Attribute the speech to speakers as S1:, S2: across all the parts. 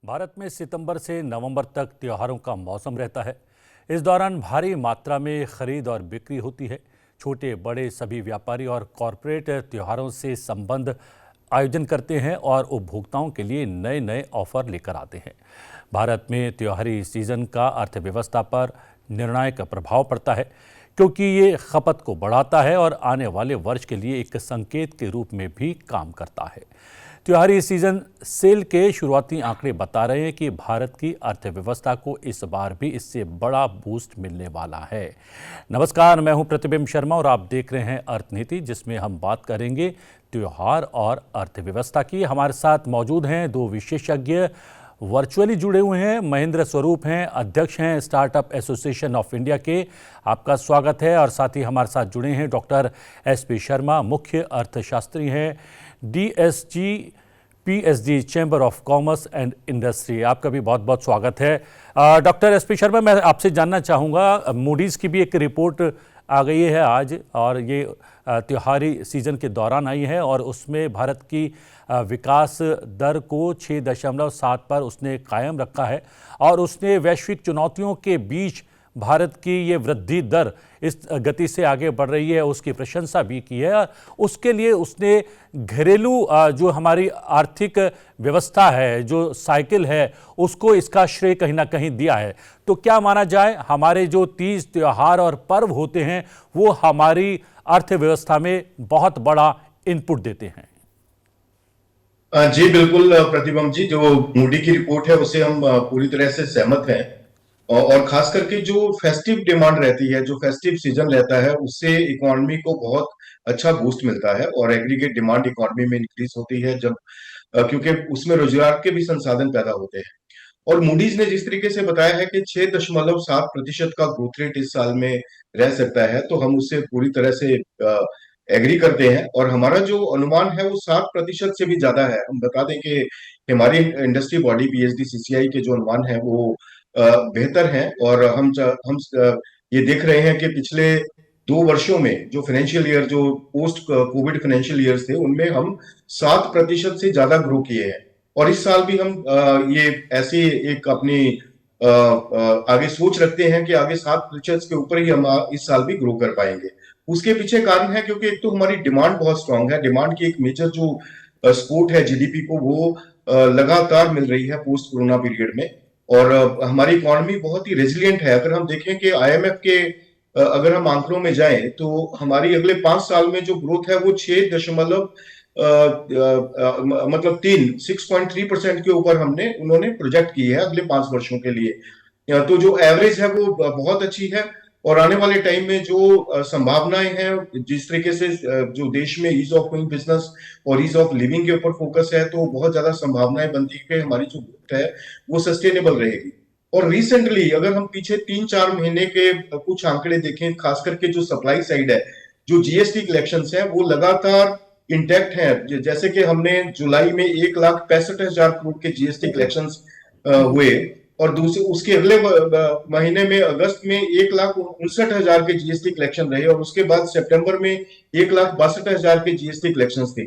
S1: भारत में सितंबर से नवंबर तक त्योहारों का मौसम रहता है। इस दौरान भारी मात्रा में खरीद और बिक्री होती है। छोटे बड़े सभी व्यापारी और कॉरपोरेट त्योहारों से संबंध आयोजन करते हैं और उपभोक्ताओं के लिए नए नए ऑफर लेकर आते हैं। भारत में त्योहारी सीजन का अर्थव्यवस्था पर निर्णायक प्रभाव पड़ता है, क्योंकि ये खपत को बढ़ाता है और आने वाले वर्ष के लिए एक संकेत के रूप में भी काम करता है। त्योहारी सीजन सेल के शुरुआती आंकड़े बता रहे हैं कि भारत की अर्थव्यवस्था को इस बार भी इससे बड़ा बूस्ट मिलने वाला है। नमस्कार, मैं हूं प्रतिबिंब शर्मा और आप देख रहे हैं अर्थनीति, जिसमें हम बात करेंगे त्योहार और अर्थव्यवस्था की। हमारे साथ मौजूद हैं दो विशेषज्ञ, वर्चुअली जुड़े हुए हैं। महेंद्र स्वरूप हैं, अध्यक्ष हैं स्टार्टअप एसोसिएशन ऑफ इंडिया के, आपका स्वागत है। और साथ ही हमारे साथ जुड़े हैं डॉक्टर एसपी शर्मा, मुख्य अर्थशास्त्री हैं, DSG PhD chamber of commerce and industry. आपका भी बहुत बहुत स्वागत है। डॉक्टर एसपी शर्मा, मैं आपसे जानना चाहूँगा, मूडीज़ की भी एक रिपोर्ट आ गई है आज, और ये त्योहारी सीजन के दौरान आई है, और उसमें भारत की विकास दर को 6.7 पर उसने कायम रखा है, और उसने वैश्विक चुनौतियों के बीच भारत की ये वृद्धि दर इस गति से आगे बढ़ रही है उसकी प्रशंसा भी की है। उसके लिए उसने घरेलू जो हमारी आर्थिक व्यवस्था है, जो साइकिल है, उसको इसका श्रेय कहीं ना कहीं दिया है। तो क्या माना जाए, हमारे जो तीज त्योहार और पर्व होते हैं वो हमारी अर्थव्यवस्था में बहुत बड़ा इनपुट देते हैं?
S2: जी बिल्कुल प्रतिबंब जी, जो मूडी की रिपोर्ट है उससे हम पूरी तरह से सहमत हैं। और खास करके जो फेस्टिव डिमांड रहती है, जो फेस्टिव सीजन रहता है, उससे इकोनॉमी को बहुत अच्छा बूस्ट मिलता है और एग्रीगेट डिमांड इकोनॉमी में इंक्रीज होती है, जब क्योंकि उसमें रोजगार के भी संसाधन पैदा होते हैं। और मूडीज ने जिस तरीके से बताया है कि 6.7% का ग्रोथ रेट इस साल में रह सकता है, तो हम उससे पूरी तरह से एग्री करते हैं। और हमारा जो अनुमान है वो 7% से भी ज्यादा है। हम बता दें कि हमारी इंडस्ट्री बॉडी पीएचडी सीसीआई के जो अनुमान है वो बेहतर हैं। और ये देख रहे हैं कि पिछले 2 वर्षों में जो फाइनेंशियल ईयर, जो पोस्ट कोविड फाइनेंशियल ईयर्स थे, उनमें हम 7% से ज्यादा ग्रो किए हैं। और इस साल भी हम ये ऐसी एक अपनी आगे सोच रखते हैं कि आगे 7% के ऊपर ही हम इस साल भी ग्रो कर पाएंगे। उसके पीछे कारण है क्योंकि एक तो हमारी डिमांड बहुत स्ट्रांग है। डिमांड की एक मेजर जो सपोर्ट है जीडीपी को, वो लगातार मिल रही है पोस्ट कोरोना पीरियड में। और हमारी इकोनॉमी बहुत ही रेजिलियंट है। अगर हम देखें कि आईएमएफ के अगर हम आंकड़ों में जाएं, तो हमारी अगले 5 साल में जो ग्रोथ है वो 6.3% के ऊपर उन्होंने प्रोजेक्ट की है अगले 5 वर्षों के लिए। तो जो एवरेज है वो बहुत अच्छी है। और आने वाले टाइम में जो संभावनाएं हैं, जिस तरीके से जो देश में ईज ऑफ डूइंग बिजनेस और ईज ऑफ लिविंग के ऊपर फोकस है, तो बहुत ज्यादा संभावनाएं बनती है कि हमारी जो ग्रोथ है वो सस्टेनेबल रहेगी। और रिसेंटली अगर हम पीछे 3-4 महीने के कुछ आंकड़े देखें, खास करके जो सप्लाई साइड है, जो जीएसटी कलेक्शंस है वो लगातार इंटैक्ट है। जैसे कि हमने जुलाई में 1,65,000 करोड़ के जीएसटी कलेक्शंस हुए, और दूसरे उसके अगले महीने में अगस्त में 1,59,000 के जीएसटी कलेक्शन रहे, और उसके बाद सितंबर में 1,62,000 के जीएसटी कलेक्शन थे।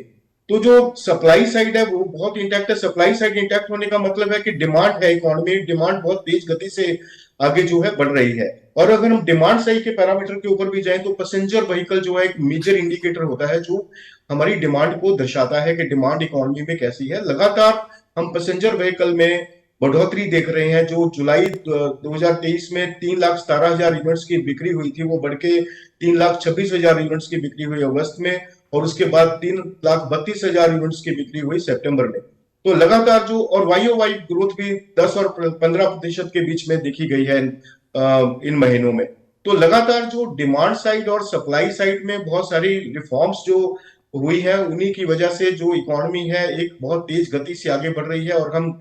S2: तो जो सप्लाई साइड है वो बहुत इंटैक्ट है। सप्लाई साइड इंटैक्ट होने का मतलब है कि डिमांड है, इकोनॉमी डिमांड बहुत तेज गति से आगे जो है बढ़ रही है। और अगर हम डिमांड साइड के पैरामीटर के ऊपर भी जाएं, तो पैसेंजर व्हीकल जो है एक मेजर इंडिकेटर होता है जो हमारी डिमांड को दर्शाता है कि डिमांड इकोनॉमी में कैसी है। लगातार हम पैसेंजर व्हीकल में बढ़ोतरी देख रहे हैं। जो जुलाई 2023 में 3,17,000 यूनिट्स की बिक्री हुई थी, वो बढ़ के 3,26,000 यूनिट्स की बिक्री हुई अगस्त में, और उसके बाद 3,32,000 यूनिट्स की बिक्री हुई सितंबर में। तो लगातार जो, और वाई ग्रोथ भी 10 और 15% के बीच में देखी गई है इन महीनों में। तो लगातार जो डिमांड साइड और सप्लाई साइड में बहुत सारी रिफॉर्म्स जो हुई है, उन्हीं की वजह से जो इकोनॉमी है एक बहुत तेज गति से आगे बढ़ रही है। और हम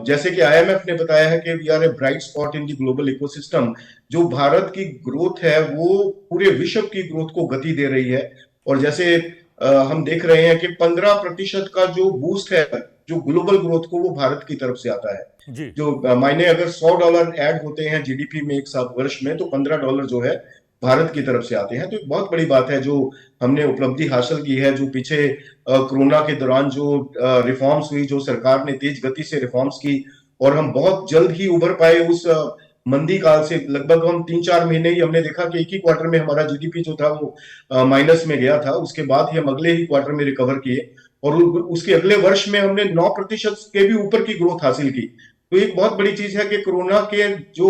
S2: जैसे कि आईएमएफ ने बताया है कि we are a bright spot in the global ecosystem. जो भारत की ग्रोथ है वो पूरे विश्व की ग्रोथ को गति दे रही है। और जैसे हम देख रहे हैं कि 15% का जो बूस्ट है जो ग्लोबल ग्रोथ को, वो भारत की तरफ से आता है।
S1: जी।
S2: जो मायने, अगर $100 ऐड होते हैं जीडीपी में एक साथ वर्ष में, तो $15 जो है भारत की तरफ से आते हैं। तो एक बहुत बड़ी बात है जो हमने उपलब्धि हासिल की है। जो पीछे कोरोना के दौरान जो रिफॉर्म्स हुई, जो सरकार ने तेज गति से रिफॉर्म्स की, और हम बहुत जल्द ही उभर पाए उस मंदी काल से। लगभग हम 3-4 महीने ही हमने देखा कि एक ही क्वार्टर में हमारा जीडीपी जो था वो माइनस में गया था। उसके बाद ही हम अगले ही क्वार्टर में रिकवर किए और उसके अगले वर्ष में हमने 9% के भी ऊपर की ग्रोथ हासिल की। तो एक बहुत बड़ी चीज है कि कोरोना के जो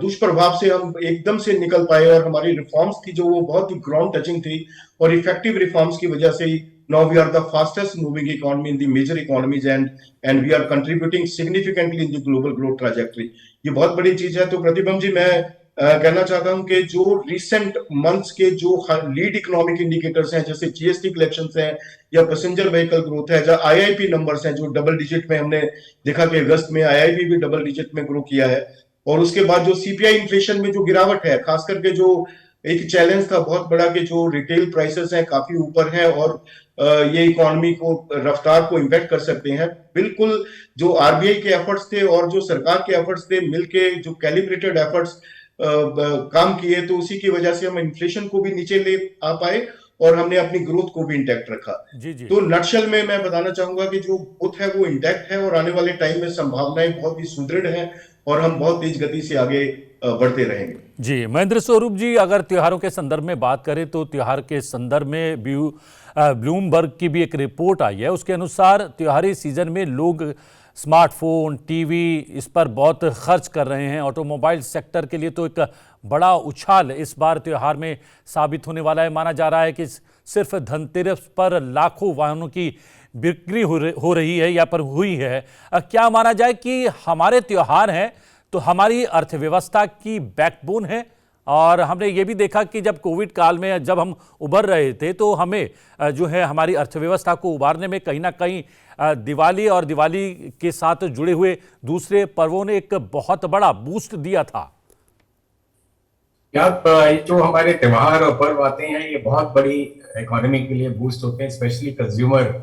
S2: दुष्प्रभाव से हम एकदम से निकल पाए और हमारी रिफॉर्म्स थी जो वो बहुत ही ग्राउंड टचिंग थी और इफेक्टिव रिफॉर्म्स की वजह से ही now we are the fastest moving economy in the major economies and we are contributing significantly in the global growth trajectory। ये बहुत बड़ी चीज है। तो प्रतिबंध जी, मैं कहना चाहता हूं कि जो रिसेंट मंथ्स के जो लीड इकोनॉमिक इंडिकेटर्स हैं, जैसे जीएसटी कलेक्शंस हैं या पैसेंजर व्हीकल ग्रोथ है, या आईआईपी नंबर्स हैं जो डबल डिजिट में हमने देखा कि अगस्त में आईआईपी भी डबल डिजिट में ग्रो किया है। और उसके बाद जो सीपीआई इन्फ्लेशन में जो गिरावट है, खास करके जो एक चैलेंज था बहुत बड़ा कि जो रिटेल प्राइसेस हैं काफी ऊपर हैं और ये इकोनॉमी को रफ्तार को इम्पैक्ट कर सकते हैं। बिल्कुल जो आरबीआई के एफर्ट्स थे और जो सरकार के एफर्ट्स थे मिलके जो कैलिब्रेटेड एफर्ट्स काम किए, तो उसी की वजह से हम इन्फ्लेशन को भी नीचे ले आ पाए और हमने अपनी ग्रोथ को भी इंटैक्ट रखा।
S1: जी जी।
S2: तो नटशल में मैं बताना चाहूंगा कि जो ग्रोथ है वो इंटैक्ट है और आने वाले टाइम में संभावनाएं बहुत ही सुदृढ़ हैं और हम बहुत तेज गति से आगे बढ़ते रहेंगे।
S1: जी महेंद्र स्वरूप जी, अगर त्योहारों के संदर्भ में बात करें तो त्योहार के संदर्भ में ब्लूमबर्ग की भी एक रिपोर्ट आई है। उसके अनुसार त्योहारी सीजन में लोग स्मार्टफोन, टीवी इस पर बहुत खर्च कर रहे हैं। ऑटोमोबाइल सेक्टर के लिए तो एक बड़ा उछाल इस बार त्योहार में साबित होने वाला है। माना जा रहा है कि सिर्फ धनतेरस पर लाखों वाहनों की बिक्री हो रही है या पर हुई है। क्या माना जाए कि हमारे त्योहार हैं तो हमारी अर्थव्यवस्था की बैकबोन है। और हमने ये भी देखा कि जब कोविड काल में जब हम उभर रहे थे तो हमें जो है हमारी अर्थव्यवस्था को उभारने में कहीं ना कहीं दिवाली और दिवाली के साथ जुड़े हुए दूसरे पर्वों ने एक बहुत बड़ा बूस्ट दिया था।
S3: जो हमारे त्योहार और पर्व आते हैं ये बहुत बड़ी इकोनॉमी के लिए बूस्ट होते हैं, स्पेशली कंज्यूमर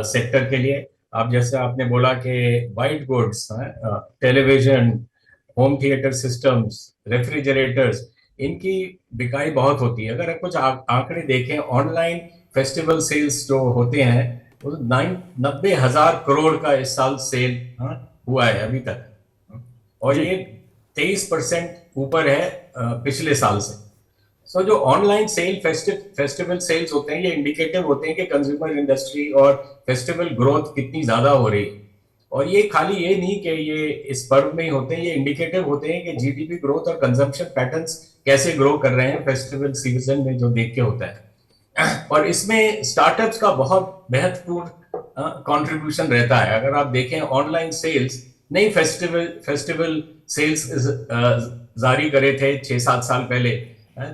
S3: सेक्टर के लिए। आप जैसे आपने बोला कि white goods, television, home theatre systems, refrigerators, इनकी बिकाई बहुत होती है। अगर कुछ आंकड़े देखें, ऑनलाइन फेस्टिवल सेल्स जो होते हैं वो 90,000 करोड़ का इस साल सेल हुआ है अभी तक, और ये 23% ऊपर है पिछले साल से। सो जो ऑनलाइन सेल फेस्टिवल सेल्स होते हैं ये इंडिकेटिव होते हैं कि कंज्यूमर इंडस्ट्री और फेस्टिवल ग्रोथ कितनी ज्यादा हो रही है। और ये खाली ये नहीं कि ये इस पर्व में ही होते हैं, ये इंडिकेटिव होते हैं कि जीडीपी ग्रोथ और कंजम्पशन पैटर्न्स कैसे ग्रो कर रहे हैं फेस्टिवल सीजन में, जो देख के होता है। और इसमें स्टार्टअप्स का बहुत महत्वपूर्ण कंट्रीब्यूशन रहता है। अगर आप देखें ऑनलाइन सेल्स, नई फेस्टिवल सेल्स जारी करे थे 6-7 साल पहले,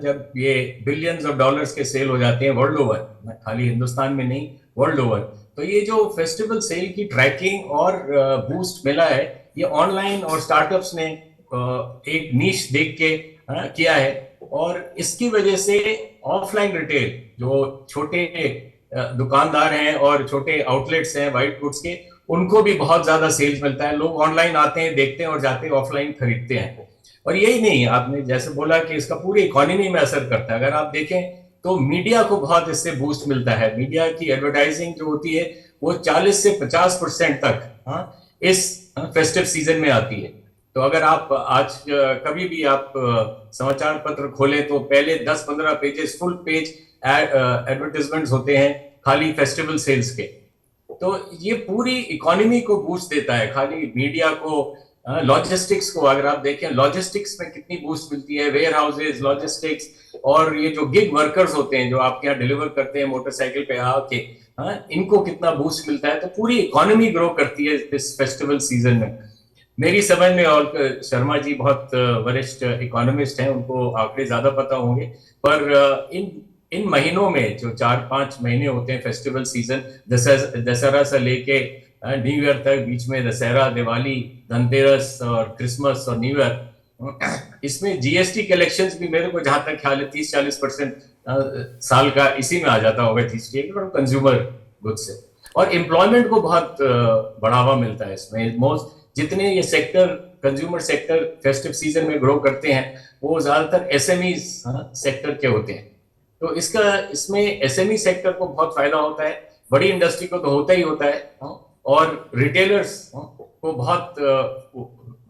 S3: जब ये बिलियंस ऑफ डॉलर्स के सेल हो जाते हैं वर्ल्ड ओवर, खाली हिंदुस्तान में नहीं वर्ल्ड ओवर। तो ये जो फेस्टिवल सेल की ट्रैकिंग और बूस्ट मिला है, ये ऑनलाइन और स्टार्टअप्स ने एक नीश देख के किया है। और इसकी वजह से ऑफलाइन रिटेल, जो छोटे दुकानदार हैं और छोटे आउटलेट्स हैं वाइट गुड्स के, उनको भी बहुत ज्यादा सेल्स मिलता है। लोग ऑनलाइन आते हैं, देखते हैं और जाते हैं ऑफलाइन खरीदते हैं। और यही नहीं, आपने जैसे बोला कि इसका पूरी इकोनॉमी में असर करता है। अगर आप देखें तो मीडिया को बहुत इससे बूस्ट मिलता है। मीडिया की एडवर्टाइजिंग जो होती है वो 40 से 50% तक इस फेस्टिव सीजन में आती है। तो अगर आप आज कभी भी आप समाचार पत्र खोलें तो पहले 10-15 पेजेस, फुल पेज एडवर्टाइजमेंट्स होते हैं खाली फेस्टिवल सेल्स के। तो ये पूरी इकोनॉमी को बूस्ट देता है, खाली मीडिया को। लॉजिस्टिक्स को अगर आप देखें, लॉजिस्टिक्स में कितनी बूस्ट मिलती है, वेयर हाउसेज, लॉजिस्टिक्स, और ये जो गिग वर्कर्स होते हैं जो आपके यहाँ डिलीवर करते हैं मोटरसाइकिल पे आके, इनको कितना बूस्ट मिलता है। तो पूरी इकोनॉमी ग्रो करती है इस फेस्टिवल सीजन में मेरी समझ में। और शर्मा जी बहुत वरिष्ठ इकोनॉमिस्ट हैं, उनको आंकड़े ज्यादा पता होंगे। पर इन महीनों में जो 4-5 महीने होते हैं फेस्टिवल सीजन, दशहरा से लेके न्यू ईयर तक, बीच में दशहरा, दिवाली, धनतेरस और क्रिसमस और न्यू ईयर, इसमें जीएसटी कलेक्शंस भी मेरे को जहां तक ख्याल है 30-40% साल का इसी में आ जाता होगा जीएसटी कंज्यूमर गुड्स से। और एम्प्लॉयमेंट को बहुत बढ़ावा मिलता है इसमें। मोस्ट जितने ये sector, consumer sector festive season में ग्रो करते हैं वो ज्यादातर एसएमई सेक्टर के होते हैं। तो इसमें एसएमई सेक्टर को बहुत फायदा होता है, बड़ी इंडस्ट्री को तो होता ही होता है। और रिटेलर्स को बहुत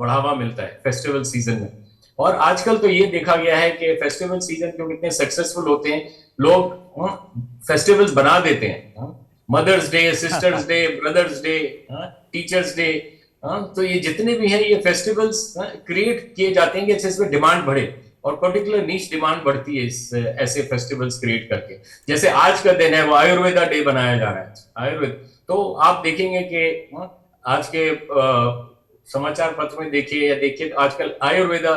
S3: बढ़ावा मिलता है फेस्टिवल सीजन में। और आजकल तो ये देखा गया है कि फेस्टिवल सीजन क्योंकि इतने सक्सेसफुल होते हैं, लोग फेस्टिवल्स बना देते हैं, mother's day, sister's day, brother's day, teacher's day, तो ये जितने भी हैं ये फेस्टिवल्स क्रिएट किए जाते हैं कि इसमें डिमांड बढ़े और पर्टिकुलर नीश डिमांड बढ़ती है इस ऐसे फेस्टिवल्स क्रिएट करके। जैसे आज का दिन है वो आयुर्वेदा डे बनाया जा रहा है, आयुर्वेद, तो आप देखेंगे कि आज के समाचार पत्र में देखिए या देखिए आजकल आयुर्वेदा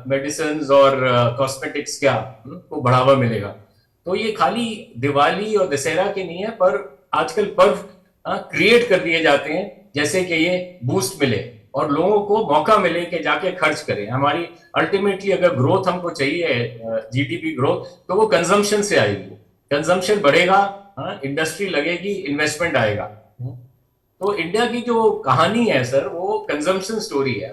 S3: मेडिसिन और कॉस्मेटिक्स क्या को बढ़ावा मिलेगा। तो ये खाली दिवाली और दशहरा के नहीं है, पर आजकल पर्व क्रिएट कर दिए जाते हैं जैसे कि ये बूस्ट मिले और लोगों को मौका मिले कि जाके खर्च करें। हमारी अल्टीमेटली अगर ग्रोथ हमको चाहिए, जीडीपी ग्रोथ, तो वो कंजम्पशन से आएगी, कंजम्पशन बढ़ेगा, इंडस्ट्री लगेगी, इन्वेस्टमेंट आएगा। तो इंडिया की जो कहानी है सर वो कंजम्पशन स्टोरी है।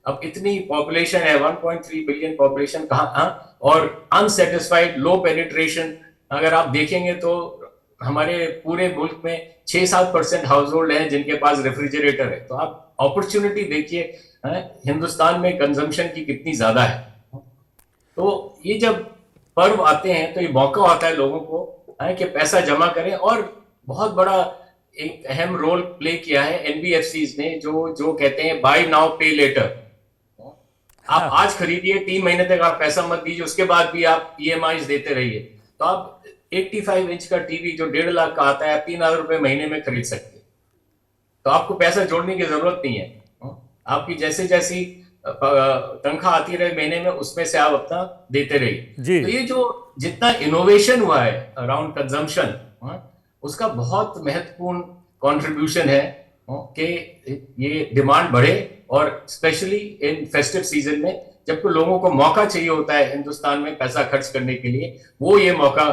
S3: अब इतनी पॉपुलेशन है, 1.3 बिलियन पॉपुलेशन कहाँ, और अनसेटिस्फाइड, लो पेनिट्रेशन। अगर आप देखेंगे तो हमारे पूरे मुल्क में 6-7% हाउस होल्ड है जिनके पास रेफ्रिजरेटर है। तो आप अपॉर्चुनिटी देखिए हिंदुस्तान में कंजम्पशन की कितनी ज्यादा है। तो ये जब पर्व आते हैं तो ये मौका होता है लोगों को कि पैसा जमा करें, और बहुत बड़ा एक अहम रोल प्ले किया है एनबीएफसीज ने, जो कहते हैं बाय नाउ पे लेटर। आप आज खरीदिए, 3 महीने तक आप पैसा मत दीजिए, उसके बाद भी आप ईएमआई देते रहिए। तो आप 85 इंच का टीवी जो 1.5 लाख का आता है आप 3,000 रुपए महीने में खरीद सकते हैं। तो आपको पैसा जोड़ने की जरूरत नहीं है, आपकी जैसे जैसी तनख्वाह आती रहे महीने में उसमें से आप अपना देते रहिए। तो ये जो जितना इनोवेशन हुआ है अराउंड कंजम्पशन, उसका बहुत महत्वपूर्ण कंट्रीब्यूशन है कि ये डिमांड बढ़े, और स्पेशली इन फेस्टिव सीजन में जबकि लोगों को मौका चाहिए होता है हिंदुस्तान में पैसा खर्च करने के लिए, वो ये मौका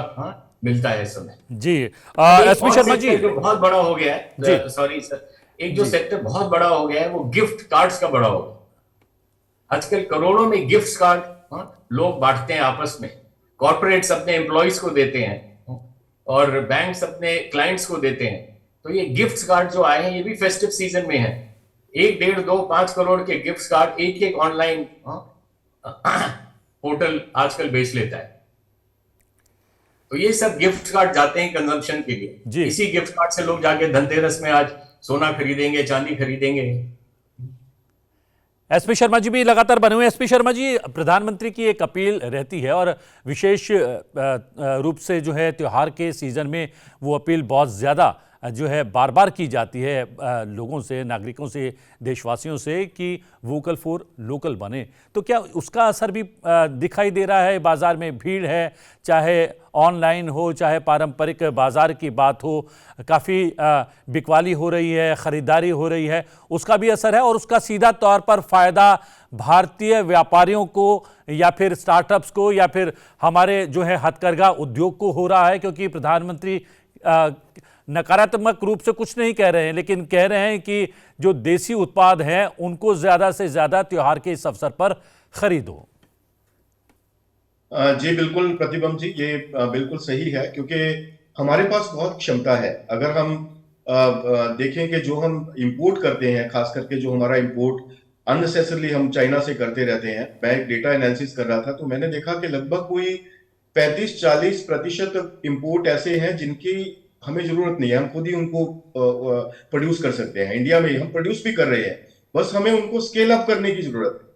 S3: मिलता है इस समय।
S1: जी एसपी शर्मा जी,
S3: जो बहुत बड़ा हो गया है, सॉरी सर, एक जो सेक्टर बहुत बड़ा हो गया है वो गिफ्ट कार्ड्स का बड़ा हो गया। आजकल करोड़ों में गिफ्ट कार्ड लोग बांटते हैं आपस में, कॉर्पोरेट्स अपने एम्प्लॉइज को देते हैं और बैंक्स अपने क्लाइंट्स को देते हैं। तो ये गिफ्ट कार्ड जो आए हैं ये भी फेस्टिव सीजन में है। 1, 1.5, 2, 5 करोड़ के गिफ्ट कार्ड एक ऑनलाइन पोर्टल आजकल बेच लेता है। तो ये सब गिफ्ट कार्ड जाते हैं कंजम्पशन के लिए। इसी गिफ्ट कार्ड से लोग जाके धनतेरस में आज सोना खरीदेंगे, चांदी खरीदेंगे।
S1: एसपी शर्मा जी भी लगातार बने हुए। एसपी शर्मा जी, प्रधानमंत्री की एक अपील रहती है और विशेष रूप से जो है त्योहार के सीजन में वो अपील बहुत ज़्यादा जो है बार बार की जाती है लोगों से, नागरिकों से, देशवासियों से कि वोकल फॉर लोकल बने। तो क्या उसका असर भी दिखाई दे रहा है? बाज़ार में भीड़ है, चाहे ऑनलाइन हो चाहे पारंपरिक बाज़ार की बात हो, काफ़ी बिकवाली हो रही है, ख़रीदारी हो रही है, उसका भी असर है और उसका सीधा तौर पर फ़ायदा भारतीय व्यापारियों को या फिर स्टार्टअप्स को या फिर हमारे जो है हथकरघा उद्योग को हो रहा है? क्योंकि प्रधानमंत्री नकारात्मक रूप से कुछ नहीं कह रहे हैं, लेकिन कह रहे हैं कि जो देसी उत्पाद हैं उनको ज़्यादा से ज़्यादा त्योहार के इस अवसर पर खरीदो।
S2: जी बिल्कुल प्रतिबंध जी, ये बिल्कुल सही है क्योंकि हमारे पास बहुत क्षमता है। अगर हम देखें कि जो हम इंपोर्ट करते हैं, खास करके जो हमारा इंपोर्ट अननेसेसरली हम चाइना से करते रहते हैं, मैं एक डेटा एनालिसिस कर रहा था तो मैंने देखा कि लगभग कोई 35-40% इंपोर्ट ऐसे हैं जिनकी हमें जरूरत नहीं है, हम खुद ही उनको प्रोड्यूस कर सकते हैं। इंडिया में हम प्रोड्यूस भी कर रहे हैं, बस हमें उनको स्केल अप करने की जरूरत है।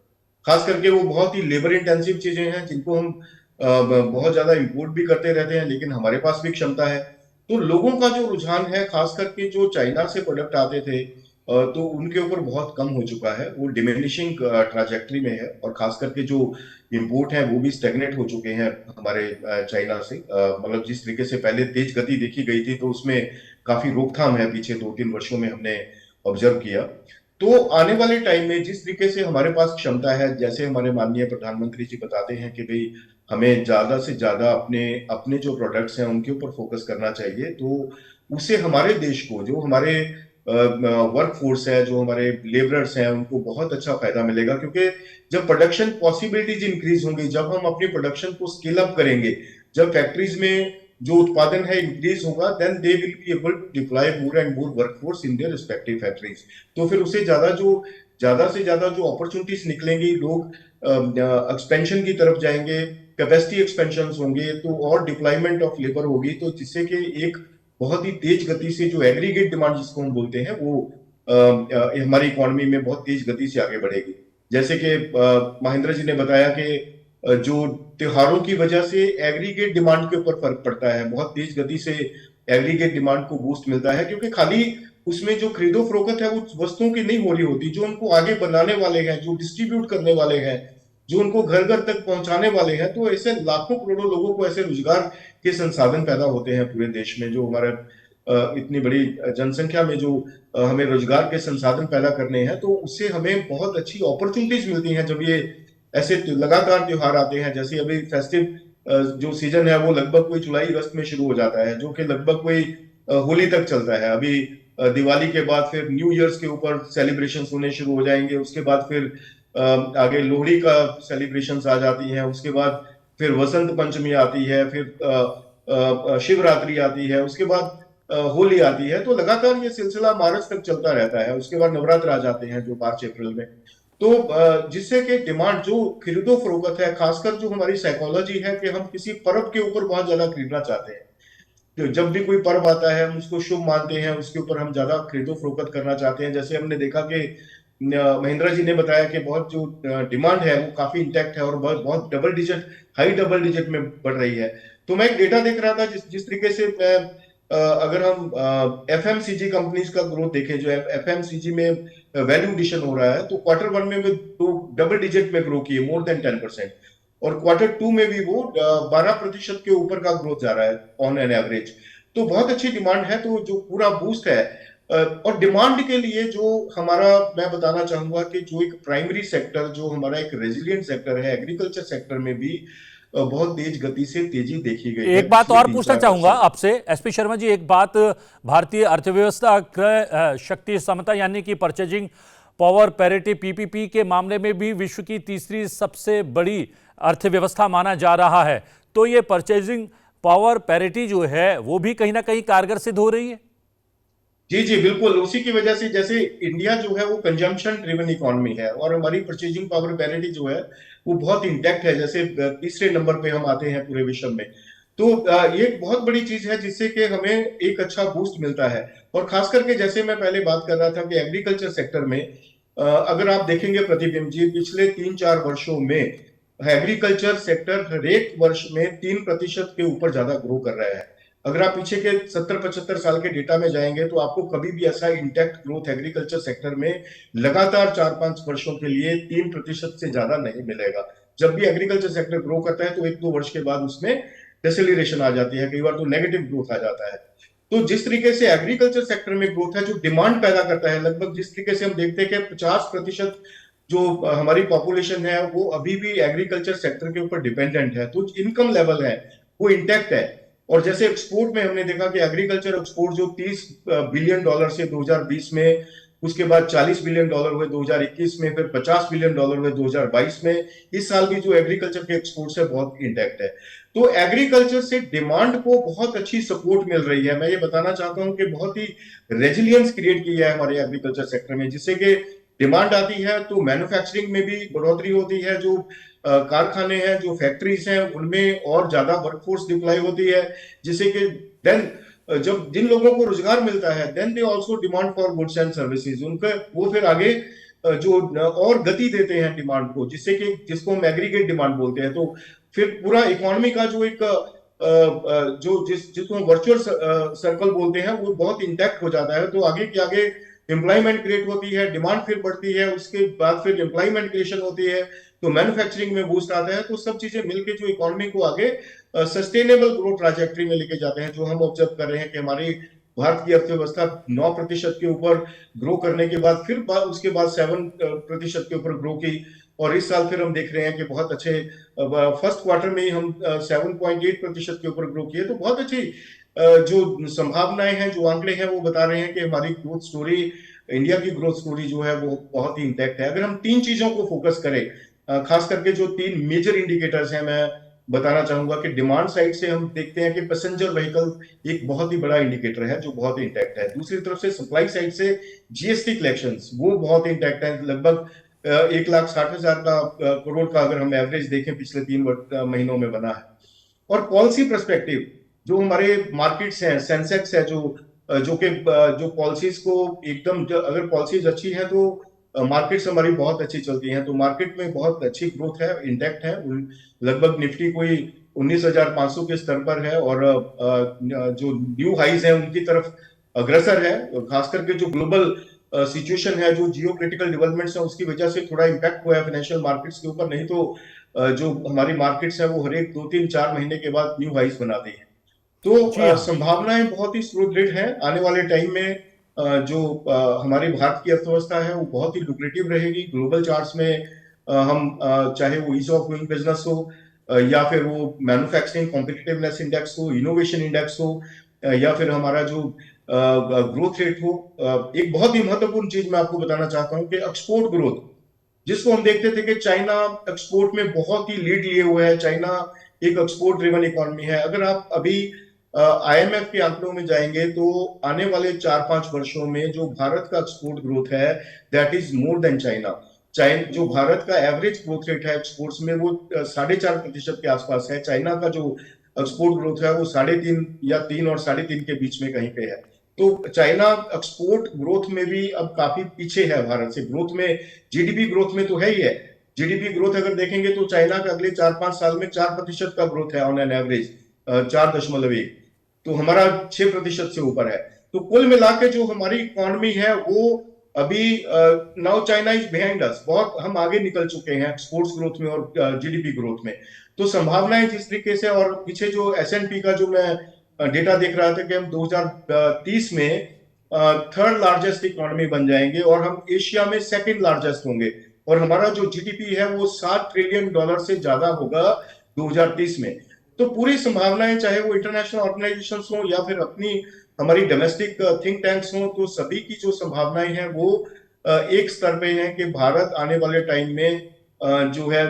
S2: खास करके वो बहुत ही लेबर इंटेंसिव चीजें हैं जिनको हम बहुत ज्यादा इंपोर्ट भी करते रहते हैं, लेकिन हमारे पास भी क्षमता है। तो लोगों का जो रुझान है, खास करके जो चाइना से प्रोडक्ट आते थे तो उनके ऊपर बहुत कम हो चुका है, वो डिमिनिशिंग ट्रैजेक्टरी में है, और खास करके जो इंपोर्ट है वो भी स्टेगनेट हो चुके हैं हमारे चाइना से। मतलब जिस तरीके से पहले तेज गति देखी गई थी तो उसमें काफी रोकथाम है, पीछे 2-3 वर्षों में हमने ऑब्जर्व किया। तो आने वाले टाइम में जिस तरीके से हमारे पास क्षमता है, जैसे हमारे माननीय प्रधानमंत्री जी बताते हैं कि भाई हमें ज्यादा से ज्यादा अपने जो प्रोडक्ट्स हैं उनके ऊपर फोकस करना चाहिए, तो उससे हमारे देश को, जो हमारे वर्क फोर्स है, जो हमारे लेबरर्स हैं, उनको बहुत अच्छा फायदा मिलेगा। क्योंकि जब प्रोडक्शन पॉसिबिलिटीज इंक्रीज होंगी, जब हम अपनी प्रोडक्शन को स्केल अप करेंगे, जब फैक्ट्रीज में जो उत्पादन है इंक्रीज होगा, then they will be able to deploy more and more workforce in their respective factories. तो फिर उससे ज्यादा से ज्यादा जो अपॉर्चुनिटीज निकलेंगी, लोग एक्सपेंशन की तरफ जाएंगे, कैपेसिटी एक्सपेंशन होंगे, तो और डिप्लॉयमेंट ऑफ लेबर होगी, तो जिससे कि एक बहुत ही तेज गति से जो एग्रीगेट डिमांड जिसको हम बोलते हैं वो हमारी इकोनॉमी में बहुत तेज गति से आगे बढ़ेगी। जैसे कि महेंद्र जी ने बताया कि जो त्योहारों की वजह से एग्रीगेट डिमांड के ऊपर फर्क पड़ता है, बहुत तेज गति से एग्रीगेट डिमांड को बूस्ट मिलता है, क्योंकि खाली उसमें जो खरीदो फरोख्त है वो वस्तुओं की नहीं हो रही होती, जो उनको आगे बनाने वाले हैं, जो डिस्ट्रीब्यूट करने वाले हैं, जो उनको घर घर तक पहुंचाने वाले हैं, तो ऐसे लाखों करोड़ों लोगों को ऐसे रोजगार के संसाधन पैदा होते हैं पूरे देश में, जो हमारे इतनी बड़ी जनसंख्या में जो हमें रोजगार के संसाधन पैदा करने हैं, तो उससे हमें बहुत अच्छी अपॉर्चुनिटीज मिलती हैं जब ये ऐसे लगातार त्योहार आते हैं। जैसे अभी फेस्टिव जो सीजन है वो लगभग कोई जुलाई अगस्त में शुरू हो जाता है, जो कि लगभग कोई होली तक चलता है। अभी दिवाली के बाद फिर न्यू ईयर्स के ऊपर सेलिब्रेशन होने शुरू हो जाएंगे, उसके बाद फिर आगे लोहड़ी का सेलिब्रेशंस आ जाती हैं, उसके बाद फिर वसंत पंचमी आती है, फिर शिवरात्रि आती है, उसके बाद होली आती है। तो लगातार ये सिलसिला मार्च तक चलता रहता है। उसके बाद नवरात्र आ जाते हैं जो मार्च अप्रैल में। तो जिससे कि डिमांड जो खरीदो फरोख्त है, खासकर जो हमारी साइकोलॉजी है कि हम किसी पर्व के ऊपर बहुत ज्यादा खरीदना चाहते हैं, तो जब भी कोई पर्व आता है हम उसको शुभ मानते हैं, उसके ऊपर हम ज्यादा खरीदो फरोख्त करना चाहते हैं। जैसे हमने देखा कि महेंद्र जी ने बताया कि बहुत जो डिमांड है वो काफी इंटैक्ट है और बहुत बहुत हाई डबल डिजिट में बढ़ रही है। तो मैं एक डेटा देख रहा था जिस तरीके से अगर हम एफएमसीजी कंपनीज का ग्रोथ देखें, जो एफएमसीजी में वैल्यू एडिशन हो रहा है, तो क्वार्टर 1 में तो डबल डिजिट में ग्रो किए, मोर देन 10%, और क्वार्टर 2 में भी वो 12% के ऊपर का ग्रोथ जा रहा है ऑन एन एवरेज। तो बहुत अच्छी डिमांड है। तो जो पूरा बूस्ट है और डिमांड के लिए जो हमारा, मैं बताना चाहूंगा कि जो एक प्राइमरी सेक्टर, जो हमारा एक रेजिलियंट सेक्टर है, एग्रीकल्चर सेक्टर में भी बहुत तेज गति से तेजी देखी गई है।
S1: एक बात
S2: पिछले
S1: और
S2: 3-4
S1: पूछना चाहूंगा
S2: वर्षों।
S1: आपसे एसपी शर्मा जी, एक बात, भारतीय अर्थव्यवस्था क्रय शक्ति समता यानी कि परचेजिंग पावर पैरिटी पीपीपी के मामले में भी विश्व की तीसरी सबसे बड़ी अर्थव्यवस्था माना जा रहा है, तो ये परचेजिंग पावर पैरिटी जो है वो भी कहीं ना कहीं कारगर सिद्ध हो रही है।
S2: जी जी बिल्कुल, उसी की वजह से जैसे इंडिया जो है वो कंजम्पशन ड्रिवन इकोनॉमी है और हमारी परचेजिंग पावर पैरिटी जो है वो बहुत इंटैक्ट है। जैसे तीसरे नंबर पे हम आते हैं पूरे विश्व में। तो ये एक बहुत बड़ी चीज है जिससे कि हमें एक अच्छा बूस्ट मिलता है। और खास करके जैसे मैं पहले बात कर रहा था कि एग्रीकल्चर सेक्टर में अगर आप देखेंगे प्रतिबिंब जी, पिछले 3-4 वर्षों में एग्रीकल्चर सेक्टर हर एक वर्ष में 3% के ऊपर ज्यादा ग्रो कर रहा है। अगर आप पीछे के 70-75 साल के डेटा में जाएंगे तो आपको कभी भी ऐसा इंटैक्ट ग्रोथ एग्रीकल्चर सेक्टर में लगातार 4-5 वर्षों के लिए 3% से ज्यादा नहीं मिलेगा। जब भी एग्रीकल्चर सेक्टर ग्रो करता है तो 1-2 वर्ष के बाद उसमें डिसेलरेशन आ जाती है, कई बार तो नेगेटिव ग्रोथ आ जाता है। तो जिस तरीके से एग्रीकल्चर सेक्टर में ग्रोथ है, जो डिमांड पैदा करता है, लगभग जिस तरीके से हम देखते हैं कि 50% जो हमारी पॉपुलेशन है वो अभी भी एग्रीकल्चर सेक्टर के ऊपर डिपेंडेंट है, तो इनकम लेवल है वो इंटैक्ट है। और जैसे एक्सपोर्ट में हमने देखा कि एग्रीकल्चर एक्सपोर्ट जो $30 बिलियन से 2020 में, उसके बाद $40 बिलियन हुए 2021 में, फिर $50 बिलियन हुए 2022 में, इस साल भी जो एग्रीकल्चर के एक्सपोर्ट्स है बहुत इंटैक्ट है। तो एग्रीकल्चर से डिमांड को बहुत अच्छी सपोर्ट मिल रही है। मैं ये बताना चाहता हूं कि बहुत ही रेजिलियंस क्रिएट किया है हमारे एग्रीकल्चर सेक्टर में, जिससे कि डिमांड आती है तो मैन्युफैक्चरिंग में भी बढ़ोतरी होती है, जो कारखाने हैं, जो फैक्ट्रीज हैं, उनमें और ज्यादा वर्कफोर्स डिप्लॉय होती है, जिससे कि देन जब जिन लोगों को रोजगार मिलता है then they also demand for goods and services, उनके वो फिर आगे जो और गति देते हैं डिमांड को, जिससे कि जिसको हम एग्रीगेट डिमांड बोलते हैं। तो फिर पूरा इकोनॉमी का जो एक जो जिसको हम वर्चुअल सर्कल बोलते हैं वो बहुत इंटैक्ट हो जाता है। तो आगे के आगे एम्प्लॉयमेंट क्रिएट होती है, डिमांड फिर बढ़ती है, उसके बाद फिर एम्प्लॉयमेंट क्रिएशन होती है, तो मैन्युफैक्चरिंग में बूस्ट आता है। तो सब चीजें मिलकर जो इकोनॉमी को आगे सस्टेनेबल ग्रोथ ट्रैजेक्टरी में लेके जाते हैं, जो हम ऑब्जर्व कर रहे हैं कि हमारी भारत की अर्थव्यवस्था 9% के ऊपर ग्रो करने के बाद फिर उसके बाद 7% के ऊपर ग्रो की, और इस साल फिर हम देख रहे हैं कि बहुत अच्छे फर्स्ट क्वार्टर में ही हम 7.8% के ऊपर ग्रो किए। तो बहुत अच्छी जो संभावनाएं हैं, जो आंकड़े हैं वो बता रहे हैं कि हमारी ग्रोथ स्टोरी, इंडिया की ग्रोथ स्टोरी जो है वो बहुत ही इंटैक्ट है। अगर हम 3 चीजों को फोकस करें, खास करके जो 3 मेजर इंडिकेटर्स हैं, मैं बताना चाहूंगा कि डिमांड साइड से हम देखते हैं कि पैसेंजर व्हीकल एक बहुत ही बड़ा इंडिकेटर है जो बहुत ही इंटैक्ट है। दूसरी तरफ से सप्लाई साइड से जीएसटी कलेक्शंस वो बहुत ही इंटैक्ट है। लगभग 1,60,000 का करोड़ का अगर हम एवरेज देखें पिछले 3 महीनों में बना है। और पॉलिसी पर्सपेक्टिव जो हमारे मार्केट्स हैं, सेंसेक्स है जो पॉलिसीज को एकदम अगर पॉलिसीज अच्छी है तो मार्केट्स हमारी बहुत अच्छी चलती हैं, तो मार्केट में बहुत अच्छी ग्रोथ है, इंटैक्ट है। लगभग निफ्टी कोई 19,500 के स्तर पर है और जो न्यू हाइज है उनकी तरफ अग्रसर है। खास करके जो ग्लोबल सिचुएशन है, जो जियो क्रिटिकल डेवलपमेंट्स है, उसकी वजह से थोड़ा इम्पैक्ट हुआ है फाइनेंशियल मार्केट्स के ऊपर। नहीं तो जो हमारी मार्केट्स है वो हर एक 2-3-4 महीने के बाद न्यू हाइज बनाती है। तो
S1: जी हाँ।
S2: संभावनाएं बहुत ही सुदृढ़ हैं। आने वाले टाइम में जो हमारी भारत की अर्थव्यवस्था है वो बहुत ही लुक्रेटिव रहेगी। ग्लोबल चार्ट्स में हम चाहे वो ईज ऑफ डूइंग बिजनेस हो या फिर वो मैन्युफैक्चरिंग कॉम्पिटिटिवनेस इंडेक्स हो, इनोवेशन इंडेक्स हो या फिर हमारा जो ग्रोथ रेट हो। एक बहुत ही महत्वपूर्ण चीज मैं आपको बताना चाहता हूं कि एक्सपोर्ट ग्रोथ, जिसको हम देखते थे कि चाइना एक्सपोर्ट में बहुत ही लीड लिए हुए है, चाइना एक एक्सपोर्ट ड्रिवन इकोनॉमी है। अगर आप अभी आईएमएफ के आंकड़ों में जाएंगे तो आने वाले 4-5 वर्षों में जो भारत का एक्सपोर्ट ग्रोथ है that is more than China. जो भारत का एवरेज ग्रोथ रेट है एक्सपोर्ट्स में वो 4.5% के आसपास है। चाइना का जो एक्सपोर्ट ग्रोथ है वो 3.5 या 3 और 3.5 के बीच में कहीं पे है। तो चाइना एक्सपोर्ट ग्रोथ में भी अब काफी पीछे है भारत से। ग्रोथ में, जीडीपी ग्रोथ में तो है ही है। जीडीपी ग्रोथ अगर देखेंगे तो चाइना का अगले 4-5 साल में 4% का ग्रोथ है ऑन एन एवरेज, 4.1। तो हमारा 6% से ऊपर है। तो कुल मिला के जो हमारी इकोनॉमी है वो अभी now China is behind us, बहुत हम आगे निकल चुके हैं एक्सपोर्ट्स ग्रोथ में और जीडीपी ग्रोथ में। तो संभावनाएं जिस तरीके से, और पीछे जो एसएनपी का जो मैं डेटा देख रहा था कि हम 2030 में थर्ड लार्जेस्ट इकोनॉमी बन जाएंगे और हम एशिया में सेकंड लार्जेस्ट होंगे और हमारा जो जीडीपी है वो $7 ट्रिलियन से ज्यादा होगा 2030 में। तो पूरी संभावनाएं, चाहे वो इंटरनेशनल ऑर्गेनाइजेशंस हो या फिर अपनी हमारी डोमेस्टिक थिंक टैंक्स हो, तो सभी की जो संभावनाएं हैं वो एक स्तर पे हैं कि भारत आने वाले टाइम में जो है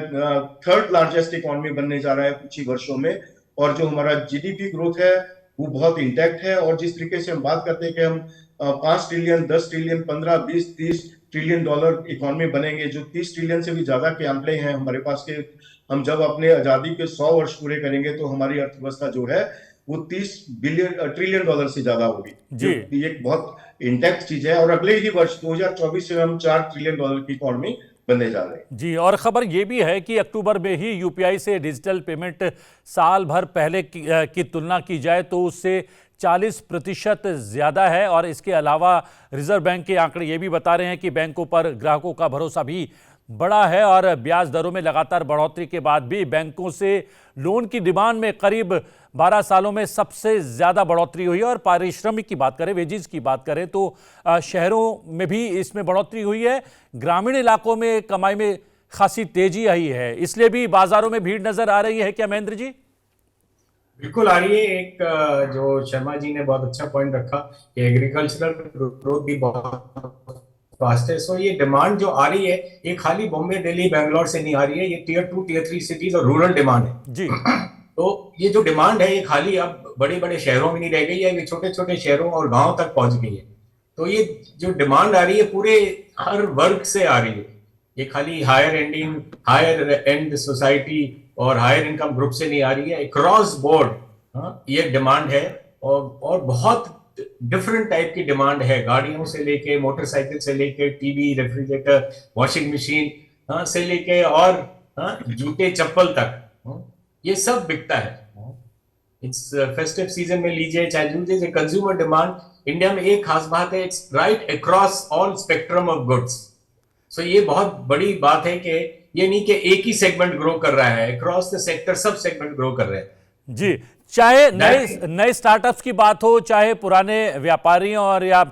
S2: थर्ड लार्जेस्ट इकोनॉमी बनने जा रहा है कुछ ही वर्षों में। और जो हमारा जीडीपी ग्रोथ है वो बहुत इंटैक्ट है। और जिस तरीके से हम बात करते हैं कि हम 5 trillion, 10 trillion, 15, 20, 30 trillion dollar economy बनेंगे, जो 30 ट्रिलियन से भी ज्यादा के आंकड़े हैं हमारे पास के। हम जब अपने आजादी के 100 वर्ष पूरे करेंगे तो हमारी अर्थव्यवस्था जो है वो 30 ट्रिलियन डॉलर से ज्यादा होगी।
S1: जी
S2: ये एक बहुत इंटैक्ट चीज है और अगले ही वर्ष 2024 से हम 4 ट्रिलियन डॉलर की इकोनॉमी बनने जा रहे हैं।
S1: जी, और खबर ये भी है कि अक्टूबर में ही यूपीआई से डिजिटल पेमेंट साल भर पहले की तुलना की जाए तो उससे 40% ज़्यादा है। और इसके अलावा रिजर्व बैंक के आंकड़े ये भी बता रहे हैं कि बैंकों पर ग्राहकों का भरोसा भी बड़ा है और ब्याज दरों में लगातार बढ़ोतरी के बाद भी बैंकों से लोन की डिमांड में करीब 12 सालों में सबसे ज़्यादा बढ़ोतरी हुई है। और पारिश्रमिक की बात करें, वेजेस की बात करें तो शहरों में भी इसमें बढ़ोतरी हुई है। ग्रामीण इलाकों में कमाई में खासी तेजी आई है, इसलिए भी बाजारों में भीड़ नजर आ रही है क्या महेंद्र जी?
S3: बिल्कुल आ रही है। एक जो शर्मा जी ने बहुत अच्छा पॉइंट रखा कि एग्रीकल्चरल ग्रोथ भी बहुत फास्ट है। सो ये डिमांड जो आ रही है ये खाली बॉम्बे, दिल्ली, बैंगलोर से नहीं आ रही है, ये टियर 2, टियर 3 सिटीज और रूरल डिमांड है
S1: जी।
S3: तो ये जो डिमांड है ये खाली अब बड़े बड़े शहरों में नहीं रह गई है, ये छोटे छोटे शहरों और गांव तक पहुंच गई है। तो ये जो डिमांड आ रही है पूरे हर वर्ग से आ रही है। ये खाली हायर एंड सोसाइटी और हायर इनकम ग्रुप से नहीं आ रही है, क्रॉस बोर्ड ये डिमांड है। और बहुत डिफरेंट टाइप की डिमांड है, गाड़ियों से लेके, मोटरसाइकिल से लेके, टीवी, रेफ्रिजरेटर, वॉशिंग मशीन से लेके और जूते चप्पल तक ये सब बिकता है। इस फेस्टिव सीजन में लीजिए चाहे जूते, कंज्यूमर डिमांड इंडिया में एक खास बात है, it's right across all spectrum of goods. So ये बहुत बड़ी बात है कि ये नहीं कि एक ही सेगमेंट ग्रो कर रहा है, अक्रॉस द सेक्टर सब सेगमेंट ग्रो कर रहे हैं।
S1: जी, चाहे नए स्टार्टअप्स की बात हो, चाहे पुराने व्यापारियों और या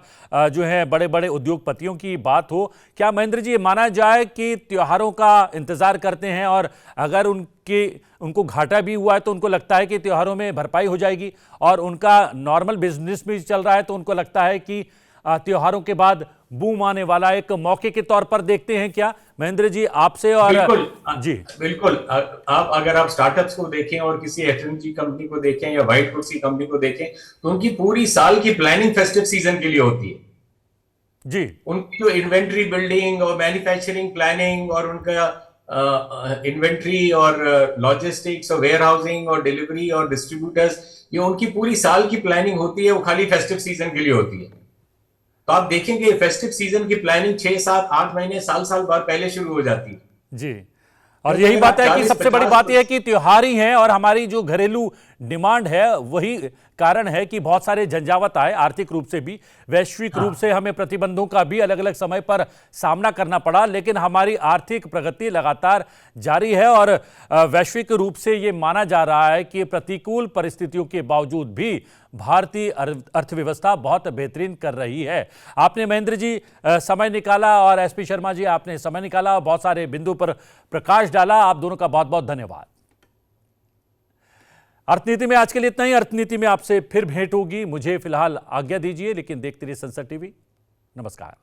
S1: जो है बड़े बड़े उद्योगपतियों की बात हो, क्या महेंद्र जी ये माना जाए कि त्योहारों का इंतजार करते हैं और अगर उनको घाटा भी हुआ है तो उनको लगता है कि त्योहारों में भरपाई हो जाएगी, और उनका नॉर्मल बिजनेस भी चल रहा है तो उनको लगता है कि त्योहारों के बाद बूम आने वाला एक मौके के तौर पर देखते हैं क्या महेंद्र जी आपसे? और
S3: बिल्कुल
S1: जी
S3: बिल्कुल। आप अगर आप स्टार्टअप्स को देखें और किसी एफएमजी कंपनी को देखें या व्हाइट गुड्स की कंपनी को देखें, तो उनकी पूरी साल की प्लानिंग फेस्टिव सीजन के लिए होती है।
S1: जी
S3: उनकी जो इन्वेंट्री बिल्डिंग और मैन्युफैक्चरिंग प्लानिंग और उनका इन्वेंट्री और लॉजिस्टिक्स और वेयर हाउसिंग और डिलीवरी और डिस्ट्रीब्यूटर्स, ये उनकी पूरी साल की प्लानिंग होती है, वो खाली फेस्टिव सीजन के लिए होती है। तो आप देखेंगे फेस्टिव सीजन की प्लानिंग 6, 7, 8 महीने, साल बाद पहले शुरू हो जाती है।
S1: जी। और यही बात है कि सबसे बड़ी बात यह है कि त्योहार ही है और हमारी जो घरेलू डिमांड है वही कारण है कि बहुत सारे झंझावत आए, आर्थिक रूप से भी, वैश्विक रूप से हमें प्रतिबंधों का भी अलग अलग समय पर सामना करना पड़ा, लेकिन हमारी आर्थिक प्रगति लगातार जारी है। और वैश्विक रूप से ये माना जा रहा है कि प्रतिकूल परिस्थितियों के बावजूद भी भारतीय अर्थव्यवस्था बहुत बेहतरीन कर रही है। आपने महेंद्र जी समय निकाला और एसपी शर्मा जी आपने समय निकाला और बहुत सारे बिंदु पर प्रकाश डाला। आप दोनों का बहुत बहुत धन्यवाद। अर्थनीति में आज के लिए इतना ही। अर्थनीति में आपसे फिर भेंट होगी। मुझे फिलहाल आज्ञा दीजिए, लेकिन देखते रहिए संसद टीवी। नमस्कार।